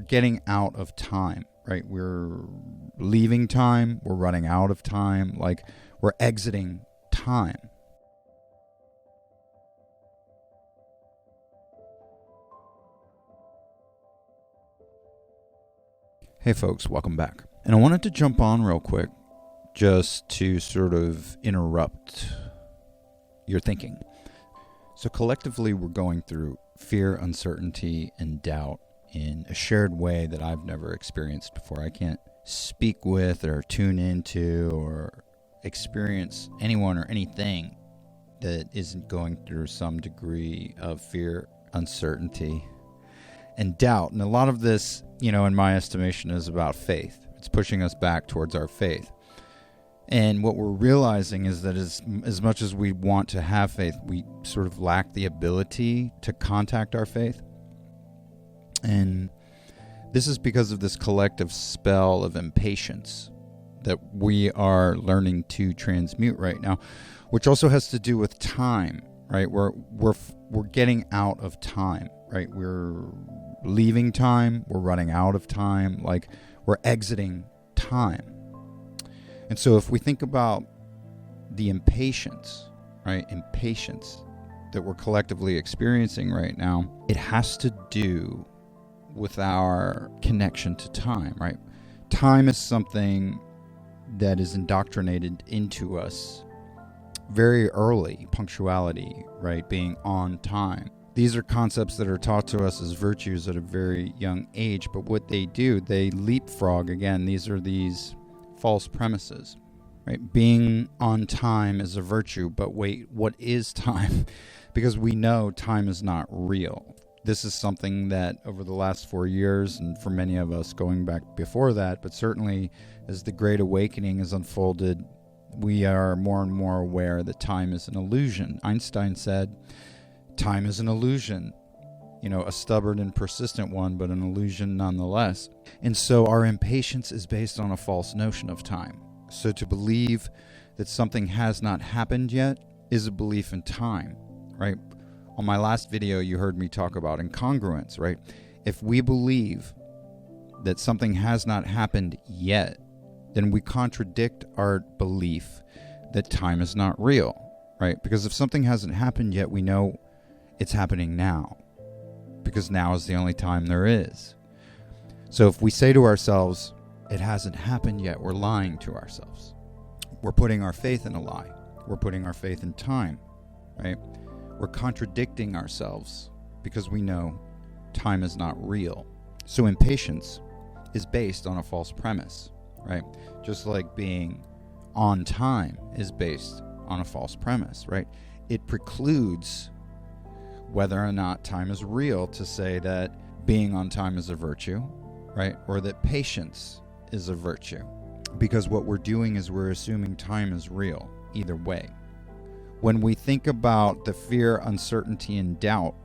getting out of time, right? We're leaving time, we're running out of time, like we're exiting time. Hey folks, welcome back. And I wanted to jump on real quick just to sort of interrupt your thinking. So collectively, we're going through fear, uncertainty, and doubt in a shared way that I've never experienced before. I can't speak with or tune into or experience anyone or anything that isn't going through some degree of fear, uncertainty, and doubt. And a lot of this, in my estimation, is about faith. It's pushing us back towards our faith. And what we're realizing is that as much as we want to have faith, we sort of lack the ability to contact our faith. And this is because of this collective spell of impatience that we are learning to transmute right now, which also has to do with time, right? We're getting out of time, right? We're leaving time, we're running out of time, like we're exiting time. And so if we think about the impatience, right? Impatience that we're collectively experiencing right now, it has to do with our connection to time, right? Time is something that is indoctrinated into us very early. Punctuality, right? Being on time. These are concepts that are taught to us as virtues at a very young age, but what they do, they leapfrog. Again, these are these false premises, right? Being on time is a virtue, but wait, what is time? Because we know time is not real. This is something that over the last 4 years, and for many of us going back before that, but certainly as the Great Awakening has unfolded, we are more and more aware that time is an illusion. Einstein said, time is an illusion, a stubborn and persistent one, but an illusion nonetheless. And so our impatience is based on a false notion of time. So to believe that something has not happened yet is a belief in time, right? On my last video, you heard me talk about incongruence, right? If we believe that something has not happened yet, then we contradict our belief that time is not real, right? Because if something hasn't happened yet, we know it's happening now, because now is the only time there is. So if we say to ourselves, it hasn't happened yet, we're lying to ourselves. We're putting our faith in a lie. We're putting our faith in time, right? We're contradicting ourselves because we know time is not real. So impatience is based on a false premise, right? Just like being on time is based on a false premise, right? It precludes whether or not time is real to say that being on time is a virtue, right? Or that patience is a virtue. Because what we're doing is we're assuming time is real, either way. When we think about the fear, uncertainty, and doubt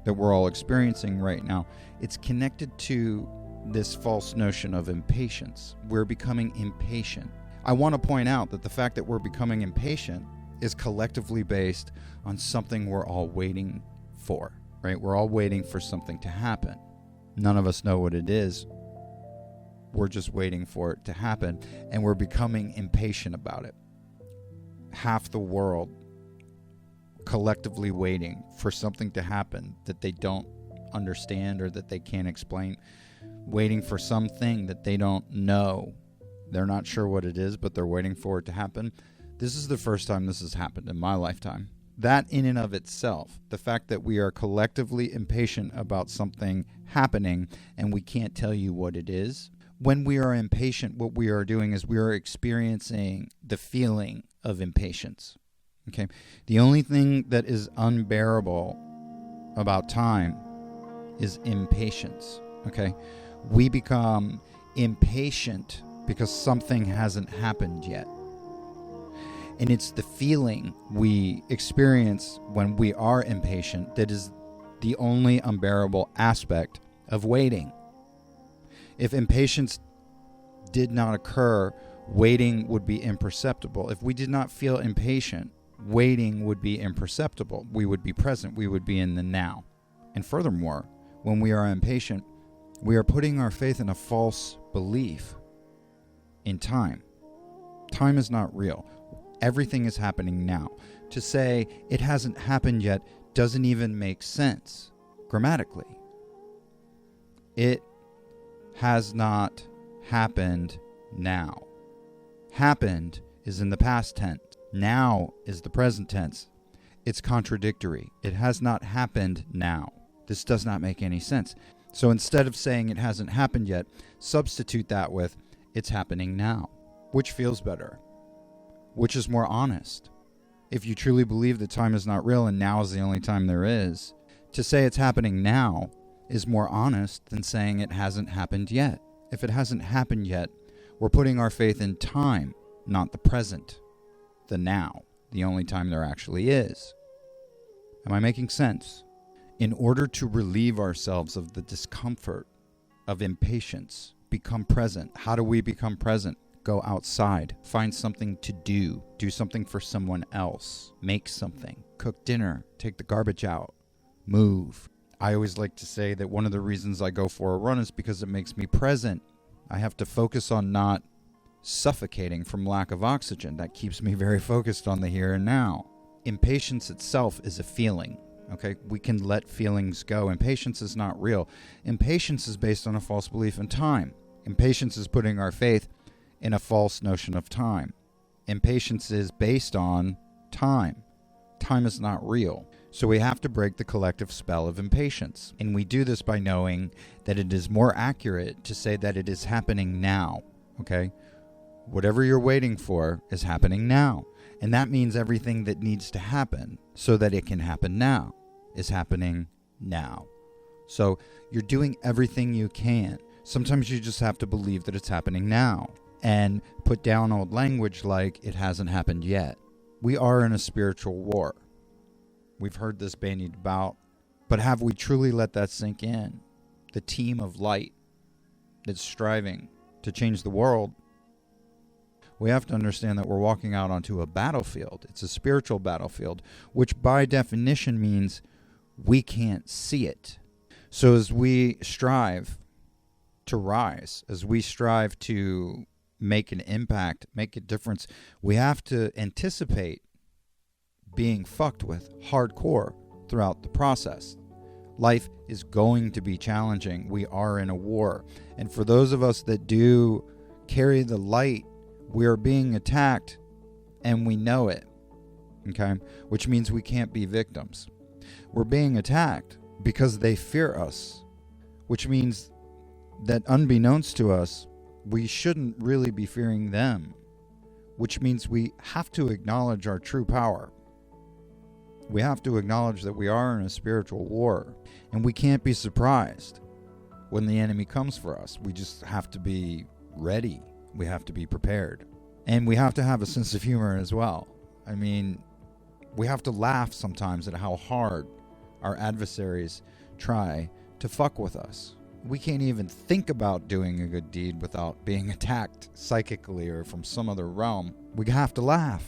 that we're all experiencing right now, it's connected to this false notion of impatience. We're becoming impatient. I want to point out that the fact that we're becoming impatient is collectively based on something we're all waiting for, right? We're all waiting for something to happen. None of us know what it is. We're just waiting for it to happen, and we're becoming impatient about it. Half the world collectively waiting for something to happen that they don't understand or that they can't explain, waiting for something that they don't know. They're not sure what it is, but they're waiting for it to happen. This is the first time this has happened in my lifetime. That in and of itself, the fact that we are collectively impatient about something happening and we can't tell you what it is. When we are impatient, what we are doing is we are experiencing the feeling of impatience. Okay? The only thing that is unbearable about time is impatience. Okay? We become impatient because something hasn't happened yet. And it's the feeling we experience when we are impatient that is the only unbearable aspect of waiting. If impatience did not occur, waiting would be imperceptible. If we did not feel impatient, waiting would be imperceptible. We would be present. We would be in the now. And furthermore, when we are impatient, We are putting our faith in a false belief in time. Time is not real. Everything is happening now. To say it hasn't happened yet doesn't even make sense grammatically. It has not happened now. Happened is in the past tense. Now is the present tense. It's contradictory. It has not happened now. This does not make any sense. So instead of saying it hasn't happened yet, substitute that with it's happening now. Which feels better? Which is more honest? If you truly believe that time is not real and now is the only time there is, to say it's happening now is more honest than saying it hasn't happened yet. If it hasn't happened yet, we're putting our faith in time, not the present, the now, the only time there actually is. Am I making sense? In order to relieve ourselves of the discomfort of impatience, become present. How do we become present? Go outside, find something to do something for someone else, make something, cook dinner, take the garbage out, move. I always like to say that one of the reasons I go for a run is because it makes me present. I have to focus on not suffocating from lack of oxygen. That keeps me very focused on the here and now. Impatience itself is a feeling. Okay, we can let feelings go. Impatience is not real. Impatience is based on a false belief in time. Impatience is putting our faith in a false notion of time. Impatience is based on time. Time is not real. So we have to break the collective spell of impatience. And we do this by knowing that it is more accurate to say that it is happening now. Okay? Whatever you're waiting for is happening now. And that means everything that needs to happen so that it can happen now is happening now. So you're doing everything you can. Sometimes you just have to believe that it's happening now and put down old language like it hasn't happened yet. We are in a spiritual war. We've heard this bandied about, but have we truly let that sink in? The team of light that's striving to change the world. We have to understand that we're walking out onto a battlefield. It's a spiritual battlefield, which by definition means we can't see it. So as we strive to rise, as we strive to make an impact, make a difference, we have to anticipate being fucked with hardcore throughout the process. Life is going to be challenging. We are in a war. And for those of us that do carry the light, we are being attacked and we know it. Okay? Which means we can't be victims. We're being attacked because they fear us, which means that unbeknownst to us, we shouldn't really be fearing them, which means we have to acknowledge our true power. We have to acknowledge that we are in a spiritual war, and we can't be surprised when the enemy comes for us. We just have to be ready. We have to be prepared. And we have to have a sense of humor as well. I mean, we have to laugh sometimes at how hard our adversaries try to fuck with us. We can't even think about doing a good deed without being attacked psychically or from some other realm. We have to laugh.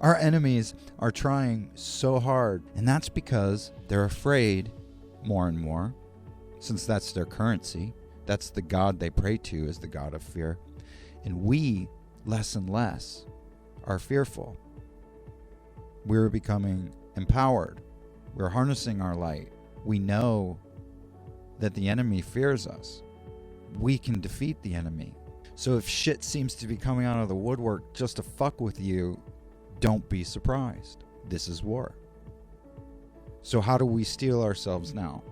Our enemies are trying so hard, and that's because they're afraid more and more, since that's their currency. That's the God they pray to, is the God of fear. And we, less and less, are fearful. We're becoming empowered. We're harnessing our light. We know that the enemy fears us. We can defeat the enemy. So if shit seems to be coming out of the woodwork just to fuck with you, don't be surprised. This is war. So how do we steel ourselves now?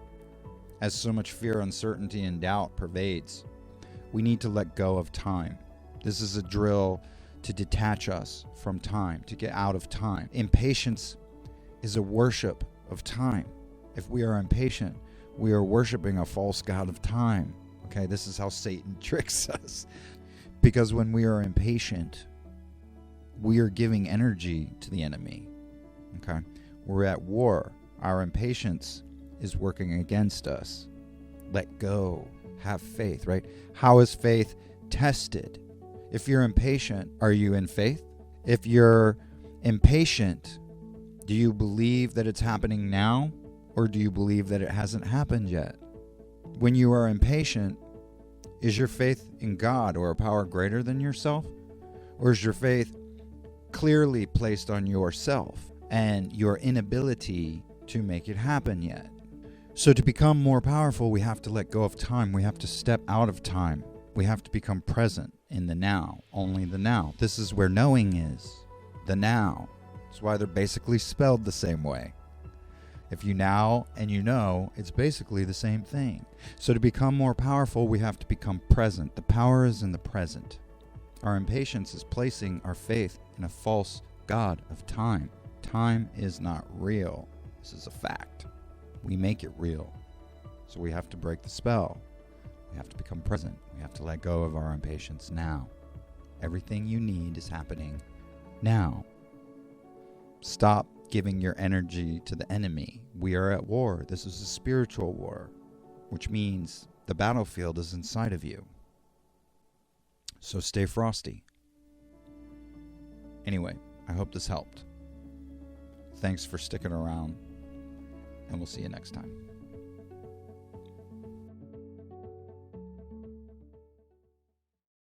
As so much fear, uncertainty, and doubt pervades, we need to let go of time. This is a drill to detach us from time, to get out of time. Impatience is a worship of time. If we are impatient, we are worshiping a false god of time. Okay, this is how Satan tricks us. Because when we are impatient, we are giving energy to the enemy. Okay, we're at war. Our impatience is working against us. Let go. Have faith, right? How is faith tested? If you're impatient, are you in faith? If you're impatient, do you believe that it's happening now? Or do you believe that it hasn't happened yet? when you are impatient, is your faith in God or a power greater than yourself? Or is your faith clearly placed on yourself and your inability to make it happen yet? So to become more powerful, we have to let go of time. We have to step out of time. We have to become present in the now, only the now. This is where knowing is, the now. That's why they're basically spelled the same way. If you now and you know, it's basically the same thing. So to become more powerful, we have to become present. The power is in the present. Our impatience is placing our faith in a false god of time. Time is not real. This is a fact. We make it real. So we have to break the spell. We have to become present. We have to let go of our impatience now. Everything you need is happening now. Stop giving your energy to the enemy. We are at war. This is a spiritual war, which means the battlefield is inside of you. So stay frosty. Anyway, I hope this helped. Thanks for sticking around, and we'll see you next time.